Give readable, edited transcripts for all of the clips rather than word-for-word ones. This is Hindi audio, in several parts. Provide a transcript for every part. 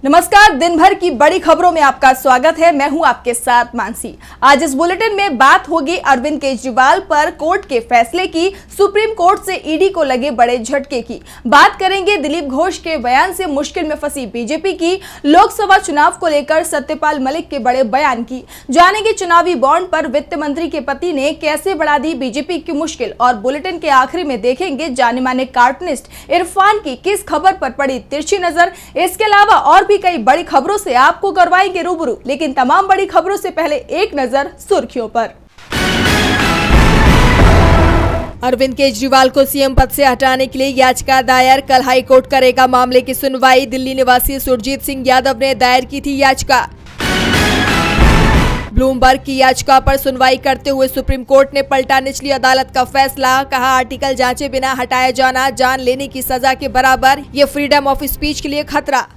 नमस्कार, दिन भर की बड़ी खबरों में आपका स्वागत है। मैं हूं आपके साथ मानसी। आज इस बुलेटिन में बात होगी अरविंद केजरीवाल पर कोर्ट के फैसले की, सुप्रीम कोर्ट से ईडी को लगे बड़े झटके की। बात करेंगे दिलीप घोष के बयान से मुश्किल में फंसी बीजेपी की, लोकसभा चुनाव को लेकर सत्यपाल मलिक के बड़े बयान की, जानेंगे चुनावी बॉन्ड पर वित्त मंत्री के पति ने कैसे बढ़ा दी बीजेपी की मुश्किल, और बुलेटिन के आखिर में देखेंगे जाने माने कार्टूनिस्ट इरफान की किस खबर पर पड़ी तिरछी नजर। इसके अलावा और कई बड़ी खबरों से आपको करवाएंगे रूबरू, लेकिन तमाम बड़ी खबरों से पहले एक नजर सुर्खियों पर। अरविंद केजरीवाल को सीएम पद से हटाने के लिए याचिका दायर, कल हाई कोर्ट करेगा मामले की सुनवाई। दिल्ली निवासी सुरजीत सिंह यादव ने दायर की थी याचिका। ब्लूमबर्ग की याचिका पर सुनवाई करते हुए सुप्रीम कोर्ट ने पलटा निचली अदालत का फैसला, कहा आर्टिकल जांचे बिना हटाया जाना जान लेने की सजा के बराबर, ये फ्रीडम ऑफ स्पीच के लिए खतरा।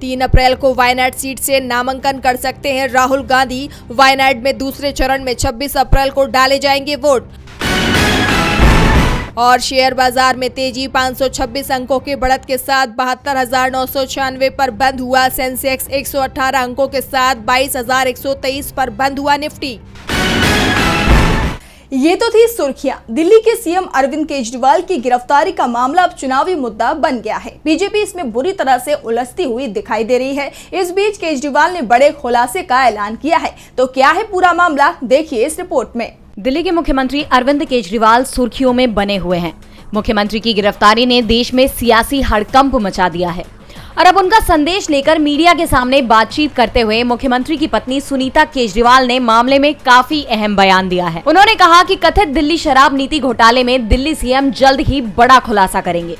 3 अप्रैल को वायनाड सीट से नामांकन कर सकते हैं राहुल गांधी। वायनाड में दूसरे चरण में 26 अप्रैल को डाले जाएंगे वोट। और शेयर बाजार में तेजी, 526 अंकों के बढ़त के साथ 72,996 पर बंद हुआ। सेंसेक्स 118 अंकों के साथ 22,123 पर बंद हुआ निफ्टी। ये तो थी सुर्खियां। दिल्ली के सीएम अरविंद केजरीवाल की गिरफ्तारी का मामला अब चुनावी मुद्दा बन गया है। बीजेपी इसमें बुरी तरह से उलझती हुई दिखाई दे रही है। इस बीच केजरीवाल ने बड़े खुलासे का ऐलान किया है। तो क्या है पूरा मामला, देखिए इस रिपोर्ट में। दिल्ली के मुख्यमंत्री अरविंद केजरीवाल सुर्खियों में बने हुए हैं। मुख्यमंत्री की गिरफ्तारी ने देश में सियासी हड़कंप मचा दिया है और अब उनका संदेश लेकर मीडिया के सामने बातचीत करते हुए मुख्यमंत्री की पत्नी सुनीता केजरीवाल ने मामले में काफी अहम बयान दिया है। उन्होंने कहा कि कथित दिल्ली शराब नीति घोटाले में दिल्ली सीएम जल्द ही बड़ा खुलासा करेंगे।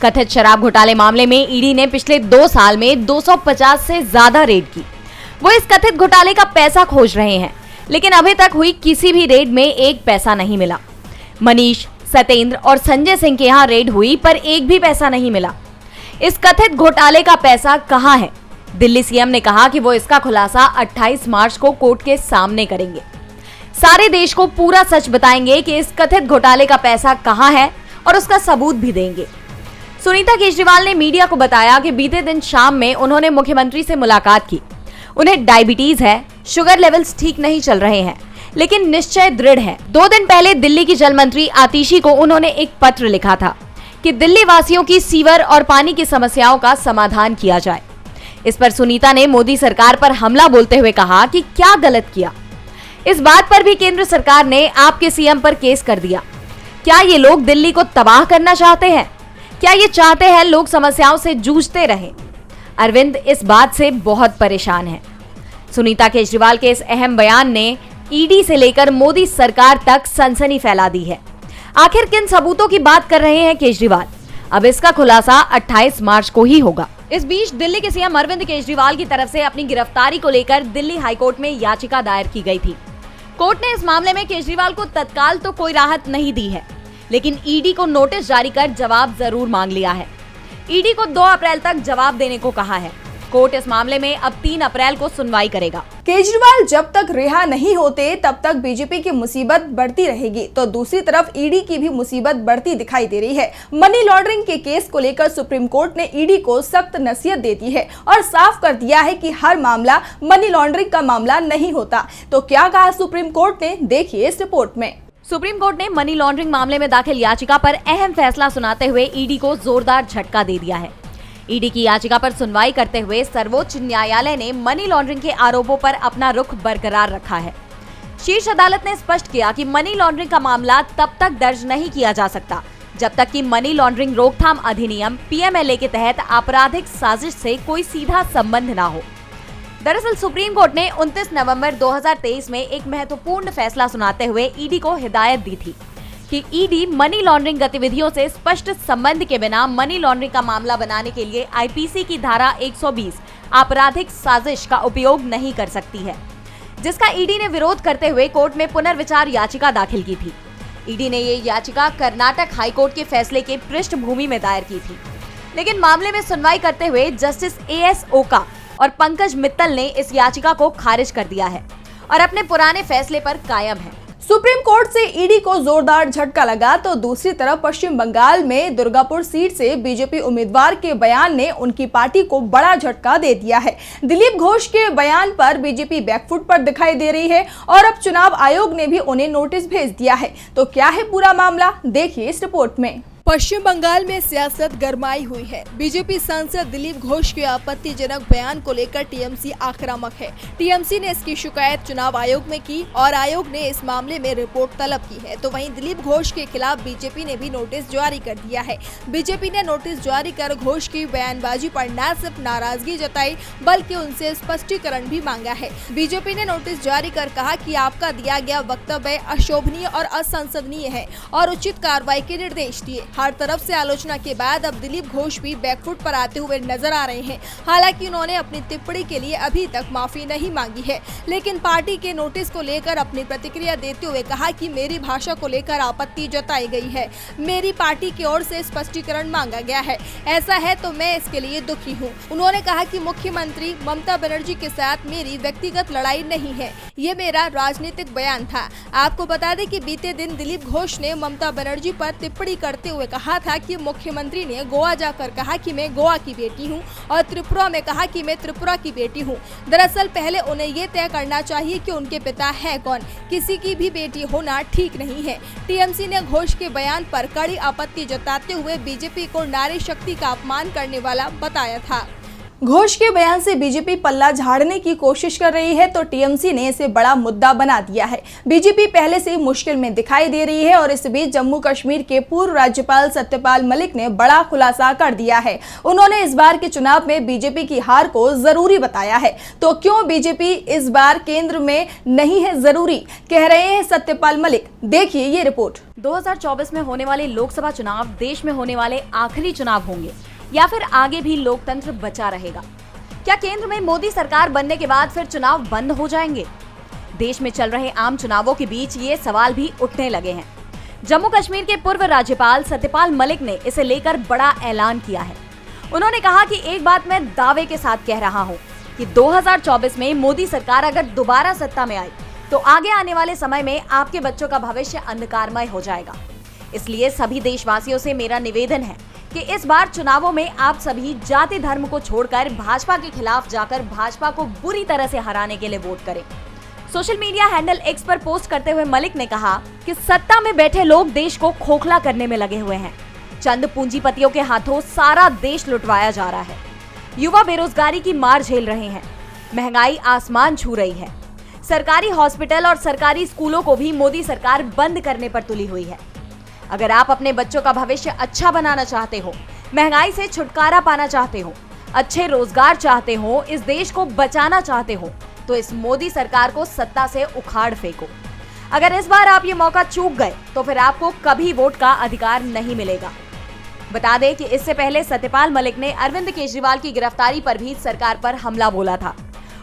कथित शराब घोटाले मामले में ईडी ने पिछले 2 साल में 250 से ज्यादा रेड की। वो इस कथित घोटाले का पैसा खोज रहे हैं, लेकिन अभी तक हुई किसी भी रेड में एक पैसा नहीं मिला। मनीष, सत्येंद्र और संजय सिंह के यहाँ रेड हुई पर एक भी पैसा नहीं मिला। इस कथित घोटाले का पैसा कहां है? दिल्ली सीएम ने कहा कि वो इसका खुलासा 28 मार्च को कोर्ट के सामने करेंगे। सारे देश को पूरा सच बताएंगे कि इस कथित घोटाले का पैसा कहां है और उसका सबूत भी देंगे। सुनीता केजरीवाल ने मीडिया को बताया कि बीते दिन शाम में उन्होंने मुख्यमंत्री से मुलाकात की। उन्हें डायबिटीज है, शुगर लेवल्स ठीक नहीं चल रहे हैं, लेकिन निश्चय दृढ़ है। 2 दिन पहले दिल्ली की जल मंत्री आतिशी को उन्होंने एक पत्र लिखा था कि दिल्ली वासियों की सीवर और पानी की समस्याओं का समाधान किया जाए। इस पर सुनीता ने मोदी सरकार पर हमला बोलते हुए कहा कि क्या गलत किया। इस बात पर भी केंद्र सरकार ने आपके सीएम पर केस कर दिया। क्या ये लोग दिल्ली को तबाह करना चाहते हैं? क्या ये चाहते हैं लोग समस्याओं से जूझते रहें? अरविंद इस बात से बहुत परेशान है। सुनीता केजरीवाल के इस अहम बयान ने ईडी से लेकर मोदी सरकार तक सनसनी फैला दी है। आखिर किन सबूतों की बात कर रहे हैं केजरीवाल? अब इसका खुलासा 28 मार्च को ही होगा। इस बीच दिल्ली के सीएम अरविंद केजरीवाल की तरफ से अपनी गिरफ्तारी को लेकर दिल्ली हाईकोर्ट में याचिका दायर की गई थी। कोर्ट ने इस मामले में केजरीवाल को तत्काल तो कोई राहत नहीं दी है, लेकिन ईडी को नोटिस जारी कर जवाब जरूर मांग लिया है। ईडी को 2 अप्रैल तक जवाब देने को कहा है। कोर्ट इस मामले में अब 3 अप्रैल को सुनवाई करेगा। केजरीवाल जब तक रिहा नहीं होते तब तक बीजेपी की मुसीबत बढ़ती रहेगी, तो दूसरी तरफ ईडी की भी मुसीबत बढ़ती दिखाई दे रही है। मनी लॉन्ड्रिंग के केस को लेकर सुप्रीम कोर्ट ने ईडी को सख्त नसीहत दे दी है और साफ कर दिया है कि हर मामला मनी लॉन्ड्रिंग का मामला नहीं होता। तो क्या कहा सुप्रीम कोर्ट ने, देखिए इस रिपोर्ट में। सुप्रीम कोर्ट ने मनी लॉन्ड्रिंग मामले में दाखिल याचिका पर अहम फैसला सुनाते हुए ईडी को जोरदार झटका दे दिया है। ईडी की याचिका पर सुनवाई करते हुए सर्वोच्च न्यायालय ने मनी लॉन्ड्रिंग के आरोपों पर अपना रुख बरकरार रखा है। शीर्ष अदालत ने स्पष्ट किया कि मनी लॉन्ड्रिंग का मामला तब तक दर्ज नहीं किया जा सकता जब तक कि मनी लॉन्ड्रिंग रोकथाम अधिनियम पीएमएलए के तहत आपराधिक साजिश से कोई सीधा संबंध न हो। दरअसल सुप्रीम कोर्ट ने 29 नवंबर 2023 में एक महत्वपूर्ण फैसला सुनाते हुए ईडी को हिदायत दी थी कि ईडी मनी लॉन्ड्रिंग गतिविधियों से स्पष्ट संबंध के बिना मनी लॉन्ड्रिंग का मामला बनाने के लिए आईपीसी की धारा 120 आपराधिक साजिश का उपयोग नहीं कर सकती है, जिसका ईडी ने विरोध करते हुए कोर्ट में पुनर्विचार याचिका दाखिल की थी। ईडी ने ये याचिका कर्नाटक हाईकोर्ट के फैसले के पृष्ठभूमि में दायर की थी, लेकिन मामले में सुनवाई करते हुए जस्टिस एएस ओका और पंकज मित्तल ने इस याचिका को खारिज कर दिया है और अपने पुराने फैसले पर कायम है। सुप्रीम कोर्ट से ईडी को जोरदार झटका लगा तो दूसरी तरफ पश्चिम बंगाल में दुर्गापुर सीट से बीजेपी उम्मीदवार के बयान ने उनकी पार्टी को बड़ा झटका दे दिया है। दिलीप घोष के बयान पर बीजेपी बैकफुट पर दिखाई दे रही है और अब चुनाव आयोग ने भी उन्हें नोटिस भेज दिया है। तो क्या है पूरा मामला, देखिए इस रिपोर्ट में। पश्चिम बंगाल में सियासत गरमाई हुई है। बीजेपी सांसद दिलीप घोष के आपत्तिजनक बयान को लेकर टीएमसी आक्रामक है। टीएमसी ने इसकी शिकायत चुनाव आयोग में की और आयोग ने इस मामले में रिपोर्ट तलब की है। तो वहीं दिलीप घोष के खिलाफ बीजेपी ने भी नोटिस जारी कर दिया है। बीजेपी ने नोटिस जारी कर घोष की बयानबाजी पर न सिर्फ नाराजगी जताई बल्कि उनसे स्पष्टीकरण भी मांगा है। बीजेपी ने नोटिस जारी कर कहा कि आपका दिया गया वक्तव्य अशोभनीय और असंसदनीय है और उचित कार्रवाई के निर्देश दिए। हर तरफ से आलोचना के बाद अब दिलीप घोष भी बैकफुट पर आते हुए नजर आ रहे हैं। हालांकि उन्होंने अपनी टिप्पणी के लिए अभी तक माफी नहीं मांगी है, लेकिन पार्टी के नोटिस को लेकर अपनी प्रतिक्रिया देते हुए कहा कि मेरी भाषा को लेकर आपत्ति जताई गई है। मेरी पार्टी की ओर से स्पष्टीकरण मांगा गया है। ऐसा है तो मैं इसके लिए दुखी हूँ। उन्होंने कहा कि मुख्यमंत्री ममता बनर्जी के साथ मेरी व्यक्तिगत लड़ाई नहीं है, ये मेरा राजनीतिक बयान था। आपको बता दें कि बीते दिन दिलीप घोष ने ममता बनर्जी पर टिप्पणी करते हुए कहा था कि मुख्यमंत्री ने गोवा जाकर कहा कि मैं गोवा की बेटी हूं और त्रिपुरा में कहा कि मैं त्रिपुरा की बेटी हूं। दरअसल पहले उन्हें ये तय करना चाहिए कि उनके पिता है कौन। किसी की भी बेटी होना ठीक नहीं है। टीएमसी ने घोष के बयान पर कड़ी आपत्ति जताते हुए बीजेपी को नारी शक्ति का अपमान करने वाला बताया था। घोष के बयान से बीजेपी पल्ला झाड़ने की कोशिश कर रही है तो टीएमसी ने इसे बड़ा मुद्दा बना दिया है। बीजेपी पहले से ही मुश्किल में दिखाई दे रही है और इस बीच जम्मू कश्मीर के पूर्व राज्यपाल सत्यपाल मलिक ने बड़ा खुलासा कर दिया है। उन्होंने इस बार के चुनाव में बीजेपी की हार को जरूरी बताया है। तो क्यों बीजेपी इस बार केंद्र में नहीं है जरूरी, कह रहे हैं सत्यपाल मलिक। देखिए ये रिपोर्ट। 2024 में होने वाले लोकसभा चुनाव देश में होने वाले आखिरी चुनाव होंगे या फिर आगे भी लोकतंत्र बचा रहेगा? क्या केंद्र में मोदी सरकार बनने के बाद फिर चुनाव बंद हो जाएंगे? देश में चल रहे आम चुनावों के बीच ये सवाल भी उठने लगे हैं। जम्मू कश्मीर के पूर्व राज्यपाल सत्यपाल मलिक ने इसे लेकर बड़ा ऐलान किया है। उन्होंने कहा कि एक बात मैं दावे के साथ कह रहा हूं कि 2024 में मोदी सरकार अगर दोबारा सत्ता में आई तो आगे आने वाले समय में आपके बच्चों का भविष्य अंधकारमय हो जाएगा। इसलिए सभी देशवासियों से मेरा निवेदन है कि इस बार चुनावों में आप सभी जाति धर्म को छोड़कर भाजपा के खिलाफ जाकर भाजपा को बुरी तरह से हराने के लिए वोट करें। सोशल मीडिया हैंडल एक्स पर पोस्ट करते हुए मलिक ने कहा कि सत्ता में बैठे लोग देश को खोखला करने में लगे हुए हैं। चंद पूंजीपतियों के हाथों सारा देश लुटवाया जा रहा है। युवा बेरोजगारी की मार झेल रहे हैं। महंगाई आसमान छू रही है। सरकारी हॉस्पिटल और सरकारी स्कूलों को भी मोदी सरकार बंद करने पर तुली हुई है। अगर आप अपने बच्चों का भविष्य अच्छा बनाना चाहते हो, महंगाई से छुटकारा पाना चाहते हो, अच्छे रोजगार चाहते हो, इस देश को बचाना चाहते हो, तो इस मोदी सरकार को सत्ता से उखाड़ फेंको। अगर इस बार आप ये मौका चूक गए तो फिर आपको कभी वोट का अधिकार नहीं मिलेगा। बता दें कि इससे पहले सत्यपाल मलिक ने अरविंद केजरीवाल की गिरफ्तारी पर भी सरकार पर हमला बोला था।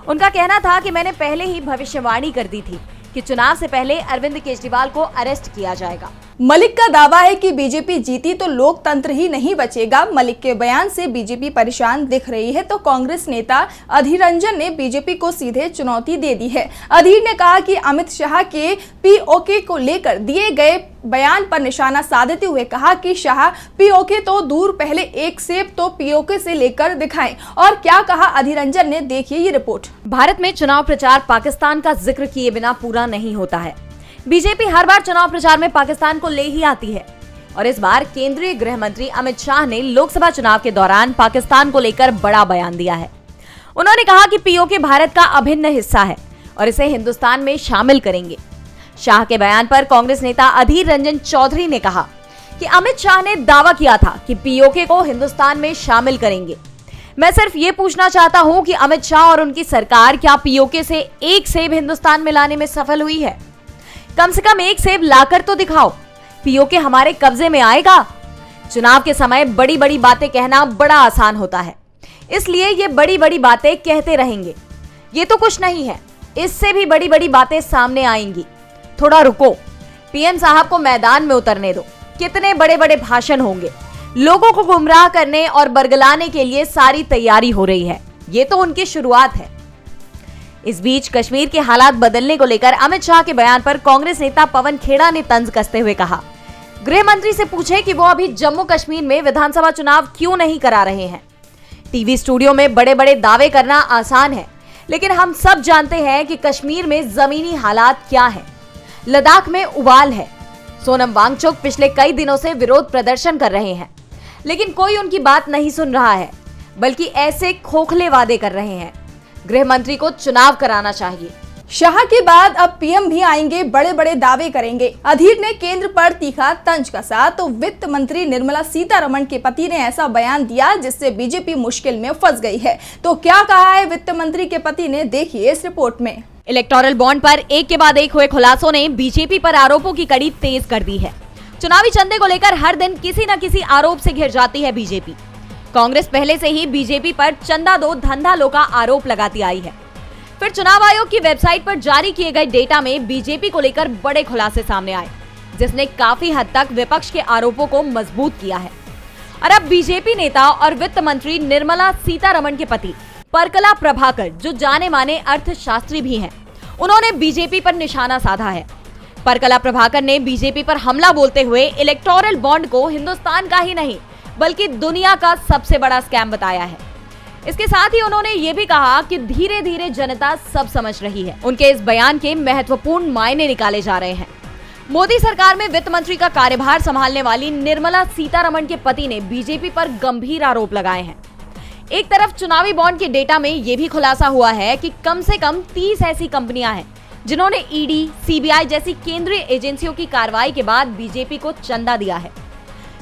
उनका कहना था कि मैंने पहले ही भविष्यवाणी कर दी थी कि चुनाव से पहले अरविंद केजरीवाल को अरेस्ट किया जाएगा। मलिक का दावा है कि बीजेपी जीती तो लोकतंत्र ही नहीं बचेगा। मलिक के बयान से बीजेपी परेशान दिख रही है तो कांग्रेस नेता अधीर रंजन ने बीजेपी को सीधे चुनौती दे दी है। अधीर ने कहा कि अमित शाह के पीओके को लेकर दिए गए बयान पर निशाना साधते हुए कहा कि शाह पीओके तो दूर, पहले एक सेब तो पीओके से लेकर दिखाएं। और क्या कहा अधीर रंजन ने, देखिए ये रिपोर्ट। भारत में चुनाव प्रचार पाकिस्तान का जिक्र किए बिना पूरा नहीं होता है। बीजेपी हर बार चुनाव प्रचार में पाकिस्तान को ले ही आती है और इस बार केंद्रीय गृह मंत्री अमित शाह ने लोकसभा चुनाव के दौरान पाकिस्तान को लेकर बड़ा बयान दिया है। उन्होंने कहा कि पीओके भारत का अभिन्न हिस्सा है और इसे हिंदुस्तान में शामिल करेंगे। शाह के बयान पर कांग्रेस नेता अधीर रंजन चौधरी ने कहा कि अमित शाह ने दावा किया था कि पीओके को हिंदुस्तान में शामिल करेंगे। मैं सिर्फ ये पूछना चाहता हूं कि अमित शाह और उनकी सरकार क्या पीओके से एक सेब हिंदुस्तान में लाने में सफल हुई है? कम से कम एक सेब लाकर तो दिखाओ। पीओके हमारे कब्जे में आएगा। चुनाव के समय बड़ी बड़ी बातें कहना बड़ा आसान होता है, इसलिए ये बड़ी बड़ी बातें कहते रहेंगे। ये तो कुछ नहीं है, इससे भी बड़ी बड़ी बातें सामने आएंगी। थोड़ा रुको, पीएम साहब को मैदान में उतरने दो। कितने बड़े बड़े भाषण होंगे। लोगों को गुमराह करने और बरगलाने के लिए सारी तैयारी हो रही है। ये तो उनकी शुरुआत है। इस बीच कश्मीर के हालात बदलने को लेकर अमित शाह के बयान पर कांग्रेस नेता पवन खेड़ा ने तंज कसते हुए कहा, गृह मंत्री से पूछे कि वो अभी जम्मू कश्मीर में विधानसभा चुनाव क्यों नहीं करा रहे हैं। टीवी स्टूडियो में बड़े बड़े दावे करना आसान है, लेकिन हम सब जानते हैं कि कश्मीर में जमीनी हालात क्या है। लद्दाख में उबाल है। सोनम वांगचुक पिछले कई दिनों से विरोध प्रदर्शन कर रहे हैं, लेकिन कोई उनकी बात नहीं सुन रहा है, बल्कि ऐसे खोखले वादे कर रहे हैं। गृह मंत्री को चुनाव कराना चाहिए। शाह के बाद अब पीएम भी आएंगे, बड़े बड़े दावे करेंगे। अधीर ने केंद्र पर तीखा तंज कसा तो वित्त मंत्री निर्मला सीतारमण के पति ने ऐसा बयान दिया जिससे बीजेपी मुश्किल में फंस गई है। तो क्या कहा है वित्त मंत्री के पति ने, देखिए इस रिपोर्ट में। इलेक्टोरल बॉन्ड पर एक के बाद एक हुए खुलासों ने बीजेपी पर आरोपों की कड़ी तेज कर दी है। चुनावी चंदे को लेकर हर दिन किसी न किसी आरोप से घिर जाती है बीजेपी। कांग्रेस पहले से ही बीजेपी पर चंदा दो धंधा लो का आरोप लगाती आई है। फिर चुनाव आयोग की वेबसाइट पर जारी किए गए डेटा में बीजेपी को लेकर बड़े खुलासे सामने आए, जिसने काफी हद तक विपक्ष के आरोपों को मजबूत किया है। और अब बीजेपी नेता और वित्त मंत्री निर्मला सीतारमण के पति परकला प्रभाकर, जो जाने माने अर्थशास्त्री भी हैं, उन्होंने बीजेपी पर निशाना साधा है। परकला प्रभाकर ने बीजेपी पर हमला बोलते हुए इलेक्टोरल बॉन्ड को हिंदुस्तान का ही नहीं बल्कि दुनिया का सबसे बड़ा स्कैम बताया है। इसके साथ ही उन्होंने ये भी कहा कि धीरे धीरे जनता सब समझ रही है। उनके इस बयान के महत्वपूर्ण मायने निकाले जा रहे हैं। मोदी सरकार में वित्त मंत्री का कार्यभार संभालने वाली निर्मला सीतारमण के पति ने बीजेपी पर गंभीर आरोप लगाए हैं। एक तरफ चुनावी बॉन्ड के डेटा में यह भी खुलासा हुआ है कि कम से कम 30 ऐसी कंपनियां हैं जिन्होंने ईडी, सीबीआई जैसी केंद्रीय एजेंसियों की कार्रवाई के बाद बीजेपी को चंदा दिया है।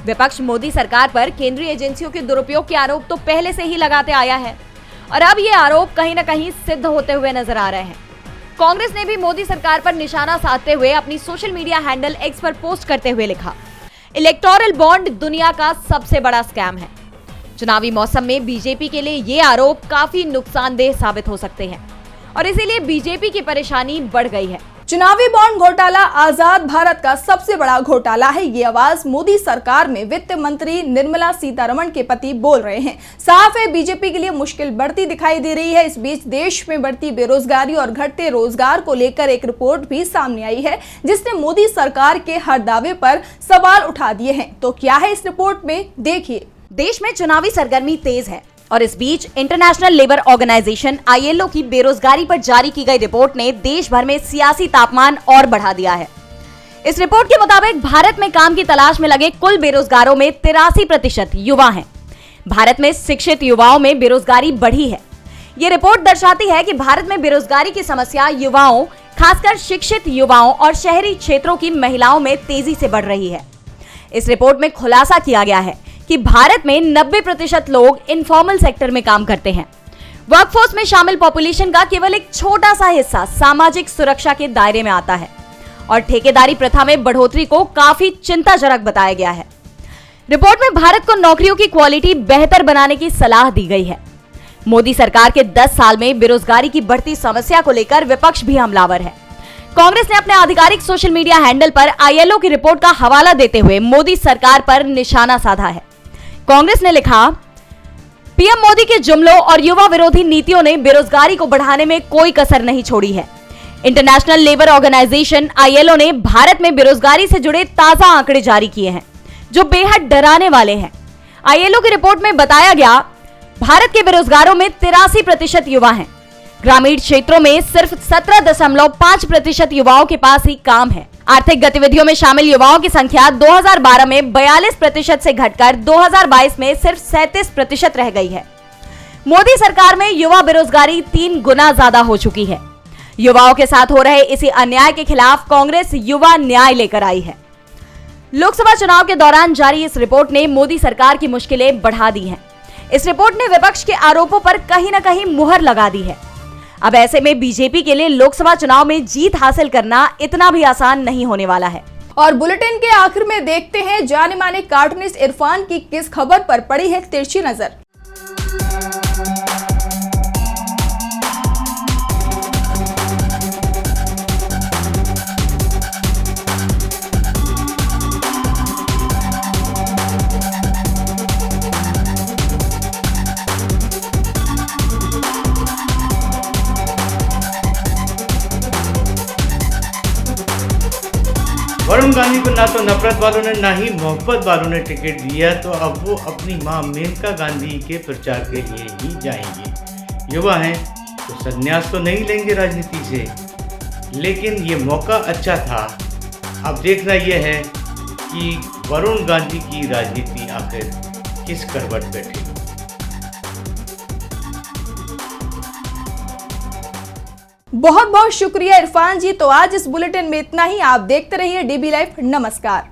विपक्ष मोदी सरकार पर केंद्रीय एजेंसियों के दुरुपयोग के आरोप तो पहले से ही लगाते आया है और अब ये आरोप कहीं न कहीं सिद्ध होते हुए नजर आ रहे हैं। कांग्रेस ने भी मोदी सरकार पर निशाना साधते हुए अपनी सोशल मीडिया हैंडल एक्स पर पोस्ट करते हुए लिखा, इलेक्टोरल बॉन्ड दुनिया का सबसे बड़ा स्कैम है। चुनावी मौसम में बीजेपी के लिए ये आरोप काफी नुकसानदेह साबित हो सकते हैं और इसीलिए बीजेपी की परेशानी बढ़ गई है। चुनावी बॉन्ड घोटाला आजाद भारत का सबसे बड़ा घोटाला है, ये आवाज मोदी सरकार में वित्त मंत्री निर्मला सीतारमण के पति बोल रहे हैं। साफ है बीजेपी के लिए मुश्किल बढ़ती दिखाई दे रही है। इस बीच देश में बढ़ती बेरोजगारी और घटते रोजगार को लेकर एक रिपोर्ट भी सामने आई है जिसने मोदी सरकार के हर दावे पर सवाल उठा दिए हैं। तो क्या है इस रिपोर्ट में, देखिए। देश में चुनावी सरगर्मी तेज है और इस बीच इंटरनेशनल लेबर ऑर्गेनाइजेशन ILO की बेरोजगारी पर जारी की गई रिपोर्ट ने देश भर में सियासी तापमान और बढ़ा दिया है। इस रिपोर्ट के मुताबिक भारत में काम की तलाश में लगे कुल बेरोजगारों में 83% युवा हैं। भारत में शिक्षित युवाओं में बेरोजगारी बढ़ी है। ये रिपोर्ट दर्शाती है कि भारत में बेरोजगारी की समस्या युवाओं, खासकर शिक्षित युवाओं और शहरी क्षेत्रों की महिलाओं में तेजी से बढ़ रही है। इस रिपोर्ट में खुलासा किया गया है कि भारत में 90% लोग इनफॉर्मल सेक्टर में काम करते हैं। वर्कफोर्स में शामिल पॉपुलेशन का केवल एक छोटा सा हिस्सा सामाजिक सुरक्षा के दायरे में आता है और ठेकेदारी प्रथा में बढ़ोतरी को काफी चिंताजनक बताया गया है। रिपोर्ट में भारत को नौकरियों की क्वालिटी बेहतर बनाने की सलाह दी गई है। मोदी सरकार के 10 साल में बेरोजगारी की बढ़ती समस्या को लेकर विपक्ष भी हमलावर है। कांग्रेस ने अपने आधिकारिक सोशल मीडिया हैंडल पर ILO की रिपोर्ट का हवाला देते हुए मोदी सरकार पर निशाना साधा है। कांग्रेस ने लिखा, पीएम मोदी के जुमलों और युवा विरोधी नीतियों ने बेरोजगारी को बढ़ाने में कोई कसर नहीं छोड़ी है। इंटरनेशनल लेबर ऑर्गेनाइजेशन ILO ने भारत में बेरोजगारी से जुड़े ताजा आंकड़े जारी किए हैं जो बेहद डराने वाले हैं। ILO की रिपोर्ट में बताया गया, भारत के बेरोजगारों में 83% युवा हैं। ग्रामीण क्षेत्रों में सिर्फ 17.5% युवाओं के पास ही काम है। आर्थिक गतिविधियों में शामिल युवाओं की संख्या 2012 में 42% से घटकर 2022 में सिर्फ 37% रह गई है। मोदी सरकार में युवा बेरोजगारी 3 गुना ज्यादा हो चुकी है। युवाओं के साथ हो रहे इसी अन्याय के खिलाफ कांग्रेस युवा न्याय लेकर आई है। लोकसभा चुनाव के दौरान जारी इस रिपोर्ट ने मोदी सरकार की मुश्किलें बढ़ा दी हैं। इस रिपोर्ट ने विपक्ष के आरोपों पर कहीं न कहीं मुहर लगा दी है। अब ऐसे में बीजेपी के लिए लोकसभा चुनाव में जीत हासिल करना इतना भी आसान नहीं होने वाला है। और बुलेटिन के आखिर में देखते हैं जाने माने कार्टूनिस्ट इरफान की किस खबर पर पड़ी है तिरछी नजर। वरुण गांधी को ना तो नफरत वालों ने ना ही मोहब्बत वालों ने टिकट दिया, तो अब वो अपनी मां मेनका गांधी के प्रचार के लिए ही जाएंगे। युवा हैं तो संन्यास तो नहीं लेंगे राजनीति से, लेकिन ये मौका अच्छा था। अब देखना यह है कि वरुण गांधी की राजनीति आखिर किस करवट बैठेगी। बहुत बहुत शुक्रिया इरफान जी। तो आज इस बुलेटिन में इतना ही। आप देखते रहिए डीबी लाइव। नमस्कार।